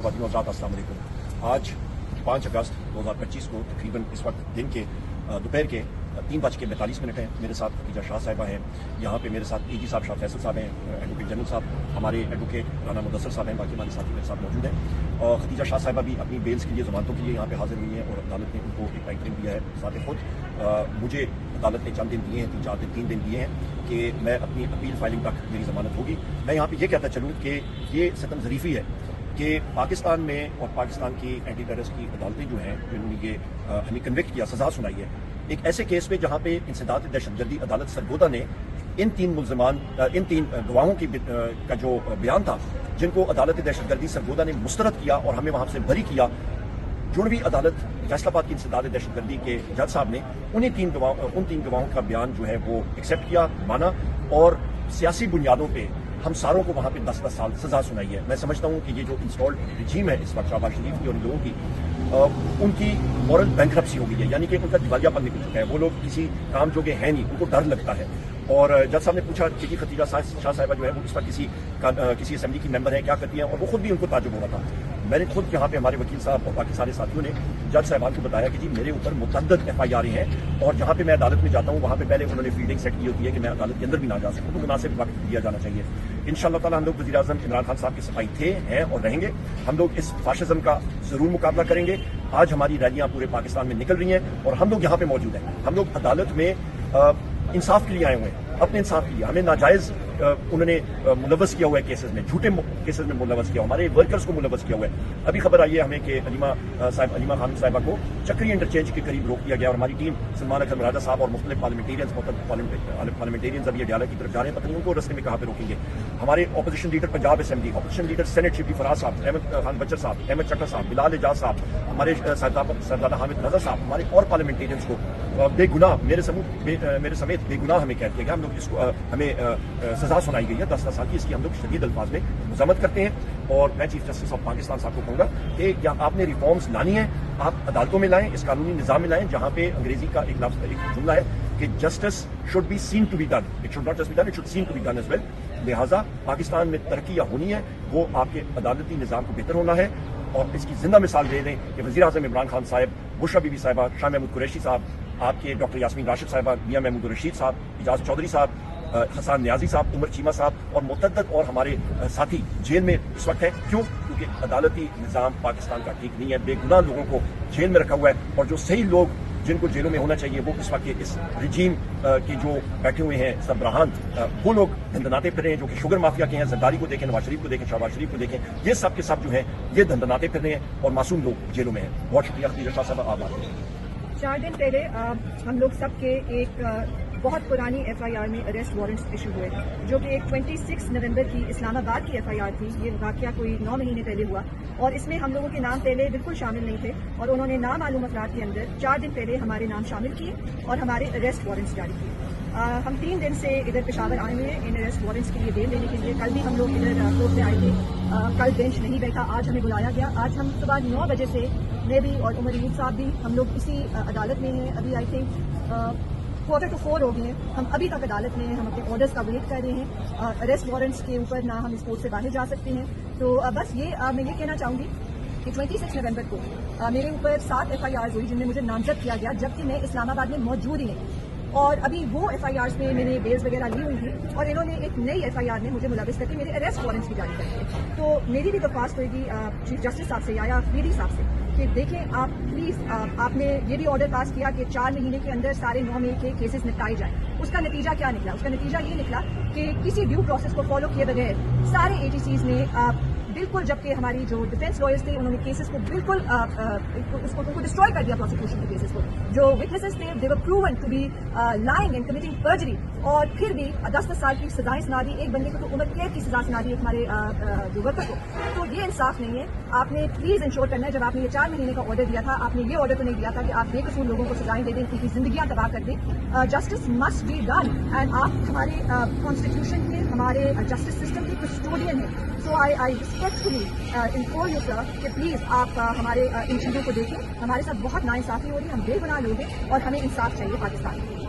خواتین و حضرات السلام علیکم۔ آج 5 اگست 2025 کو تقریباً اس وقت دن کے دوپہر کے 3:42 ہیں۔ میرے ساتھ خدیجہ شاہ صاحبہ ہیں، یہاں پہ میرے ساتھ اے جی صاحب شاہ فیصل صاحب ہیں، ایڈوکیٹ جنرل صاحب، ہمارے ایڈوکیٹ رانا مدثر صاحب ہیں، باقی ہمارے ساتھی میرے ساتھ موجود ہیں۔ اور خدیجہ شاہ صاحبہ بھی اپنی بیلز کے لیے ضمانتوں کے لیے یہاں پہ حاضر ہوئی ہیں اور عدالت نے ان کو ایک ٹائم فریم دیا ہے۔ ذات خود مجھے عدالت نے چند دن دیے ہیں، 3 دن دیے ہیں کہ میں اپنی اپیل فائلنگ تک میری ضمانت ہوگی۔ میں یہاں پہ یہ کہتا چلوں کہ یہ ستم ظریفی ہے کہ پاکستان میں اور پاکستان کی اینٹی ٹیررسٹ کی عدالتیں جو ہیں جنہوں نے یہ ہمیں کنوکٹ کیا، سزا سنائی ہے، ایک ایسے کیس میں جہاں پہ انسداد دہشت گردی عدالت سرگودا نے ان 3 گواہوں کا جو بیان تھا جن کو عدالت دہشت گردی سرگودا نے مسترد کیا اور ہمیں وہاں سے بری کیا، جنوبی عدالت فیصل آباد کی انسداد دہشت گردی کے جج صاحب نے ان 3 گواہوں کا بیان جو ہے وہ ایکسیپٹ کیا، مانا، اور سیاسی بنیادوں پہ ہم ساروں کو وہاں پہ 10 سال سزا سنائی ہے۔ میں سمجھتا ہوں کہ یہ جو انسٹالڈ رجیم ہے اس وقت شہباز شریف کی اور ان لوگوں کی، ان کی مورل بینکرپسی ہو گئی ہے، یعنی کہ ان کا دیوالیہ پن نکل چکا ہے۔ وہ لوگ کسی کام جو کہ ہیں نہیں، ان کو ڈر لگتا ہے۔ اور جج صاحب نے پوچھا کہ خدیجہ شاہ صاحبہ جو ہے وہ اس وقت کسی اسمبلی کی ممبر ہیں، کیا کرتی ہیں، اور وہ خود بھی ان کو تعجب ہو رہا تھا۔ میں نے خود یہاں پہ ہمارے وکیل صاحب اور باقی سارے ساتھیوں نے جج صاحبان کو بتایا کہ جی میرے اوپر متعدد FIR ہیں، اور جہاں پہ میں عدالت میں جاتا ہوں وہاں پہ پہلے انہوں نے فیلڈنگ سیٹ کی ہوتی ہے کہ میں عدالت کے اندر بھی نہ جا سکوں، تو مناسب وقت دیا جانا چاہیے۔ انشاءاللہ تعالی ہم لوگ وزیر اعظم عمران خان صاحب کی صفائی تھے، ہیں اور رہیں گے۔ ہم لوگ اس فاشزم کا ضرور مقابلہ کریں گے۔ آج ہماری ریلیاں پورے پاکستان میں نکل رہی ہیں اور ہم لوگ یہاں پہ موجود ہیں۔ ہم لوگ عدالت میں انصاف کے لیے آئے ہوئے ہیں، اپنے انصاف کے لیے۔ ہمیں ناجائز انہوں نے ملوث کیا ہوا ہے کیسز میں، جھوٹے کیسز میں ملوث کیا، ہمارے ورکرز کو ملوث کیا ہوا ہے۔ ابھی خبر آئی ہے ہمیں کہ علیمہ خان صاحبہ کو چکری انٹرچینج کے قریب روک دیا گیا، اور ہماری ٹیم سلمان اکرم راجہ صاحب اور مختلف پارلیمنٹیرینز ابھی اڈیالہ کی طرف جا رہے ہیں، پتہ نہیں ان کو رستے میں کہاں پہ روکیں گے۔ ہمارے opposition leader Punjab assembly, opposition leader senate Shafi Faraz صاحب، احمد خان بچر صاحب، احمد چکر صاحب، بلال اعجاز صاحب، ہمارے سردار حامد رضا صاحب، ہمارے اور پارلیمنٹیرینز کو بے گناہ میرے سمیت بے گناہ ہمیں کہہ دیا گیا۔ ہم لوگ اس کو ہمیں سزا سنائی گئی ہے 10 سال کی، اس کی ہم لوگ شدید الفاظ میں مذمت کرتے ہیں۔ اور میں چیف جسٹس آف پاکستان صاحب کو کہوں گا کہ کیا آپ نے ریفارمز لانی ہیں، آپ عدالتوں میں لائیں، اس قانونی نظام میں لائیں جہاں پہ انگریزی کا ایک جملہ ہے کہ justice should be seen to be done, it should not just be done, it should seen to be done as well. لہٰذا پاکستان میں ترقی یا ہونی ہے وہ آپ کے عدالتی نظام کو بہتر ہونا ہے، اور اس کی زندہ مثال دے دیں کہ وزیر اعظم عمران خان صاحب، بشرا بی بی صاحبہ، شاہ محمود قریشی صاحب، آپ کے ڈاکٹر یاسمین راشد صاحبہ، میاں محمود الرشید صاحب، اعجاز چودھری صاحب، حسان نیازی صاحب، عمر چیمہ صاحب اور متعدد اور ہمارے ساتھی جیل میں اس وقت ہیں۔ کیونکہ عدالتی نظام پاکستان کا ٹھیک نہیں ہے، بے گناہ لوگوں کو جیل میں رکھا ہوا ہے، اور جو صحیح لوگ جن کو جیلوں میں ہونا چاہیے وہ اس وقت اس رجیم کے جو بیٹھے ہوئے ہیں سربراہان، وہ لوگ دھندناتے پھر رہے ہیں، جو کہ شوگر مافیا کے ہیں۔ زرداری کو دیکھیں، نواز شریف کو دیکھیں، شہباز شریف کو دیکھیں، یہ سب کے سب جو ہیں یہ دھندناتے پھر رہے ہیں اور معصوم لوگ جیلوں میں ہیں۔ بہت شکریہ خدیجہ شاہ صاحبہ، آپ بات کریں۔ 4 دن پہلے ہم لوگ سب کے ایک بہت پرانی FIR میں اریسٹ وارنٹس ایشو ہوئے، جو کہ ایک 26 نومبر کی اسلام آباد کی FIR تھی۔ یہ واقعہ کوئی 9 مہینے پہلے ہوا، اور اس میں ہم لوگوں کے نام پہلے بالکل شامل نہیں تھے، اور انہوں نے نامعلوم افراد کے اندر 4 دن پہلے ہمارے نام شامل کیے اور ہمارے اریسٹ وارنٹس جاری کیے۔ ہم 3 دن سے ادھر پشاور آئے ہوئے ہیں ان اریسٹ وارنٹس کے لیے بیل دینے کے لیے۔ کل بھی ہم لوگ ادھر کورٹ میں آئے تھے، کل بینچ نہیں بیٹھا، آج ہمیں بلایا گیا۔ آج ہم صبح 9 بجے سے میں بھی اور عمر عید صاحب بھی ہم لوگ اسی عدالت میں ہیں۔ ابھی آئی تھنک 3:45 ہو گئے ہیں، ہم ابھی تک عدالت میں ہیں، ہم اپنے آرڈرز کا ویٹ کر رہے ہیں۔ اریسٹ وارنٹس کے اوپر نہ ہم اس کورٹ سے باہر جا سکتے ہیں۔ تو بس میں یہ کہنا چاہوں گی کہ 26 نومبر کو میرے اوپر 7 FIRs ہوئی جن میں مجھے نامزد کیا گیا، جبکہ میں اسلام آباد میں موجود ہی نہیں، اور ابھی وہ FIRs میں میں نے بیلز وغیرہ لی ہوئی تھی، اور انہوں نے ایک نئی FIR میں مجھے ملوث کر کے میرے اریسٹ وارنٹس بھی جاری کر دیے۔ تو میری بھی درخواست ہوئے گی چیف جسٹس صاحب سے یا FIDI صاحب سے کہ دیکھیں آپ پلیز، آپ نے یہ بھی آرڈر پاس کیا کہ 4 مہینے کے اندر سارے 9 میں کے کیسز نپٹائے جائیں۔ اس کا نتیجہ کیا نکلا؟ اس کا نتیجہ یہ نکلا کہ کسی ڈیو پروسیس کو فالو کیے بغیر سارے AGCs نے بالکل، جبکہ ہماری جو ڈیفینس لائرز تھے انہوں نے کیسز کو بالکل اس کو ڈسٹروائے کر دیا، پروسیکیوشن کے کیسز کو۔ جو وٹنسز تھے they were proven to be lying and committing perjury, اور پھر بھی 10 سال کی سزائیں سنا دی، ایک بندے کو تو عمر قید کی سزا سنا دی ہمارے جو ورکر کو۔ تو یہ انصاف نہیں ہے۔ آپ نے پلیز انشور کرنا ہے، جب آپ نے یہ 4 مہینے کا آرڈر دیا تھا، آپ نے یہ آرڈر تو نہیں دیا تھا کہ آپ بے قصور لوگوں کو سزائیں دے دیں، ان کی زندگیاں تباہ کر دیں۔ Justice must be done, and آپ ہمارے کانسٹیٹیوشن کے، ہمارے جسٹس سسٹم کے کسٹوڈین ہیں۔ سو آئی ریسپیکٹفلی انفور یو سر کہ پلیز آپ ہمارے ان چیزوں کو دیکھیں۔ ہمارے ساتھ بہت ناانصافی ہو رہی ہے، ہم بے گناہ لوگ ہیں اور ہمیں انصاف چاہیے پاکستان میں۔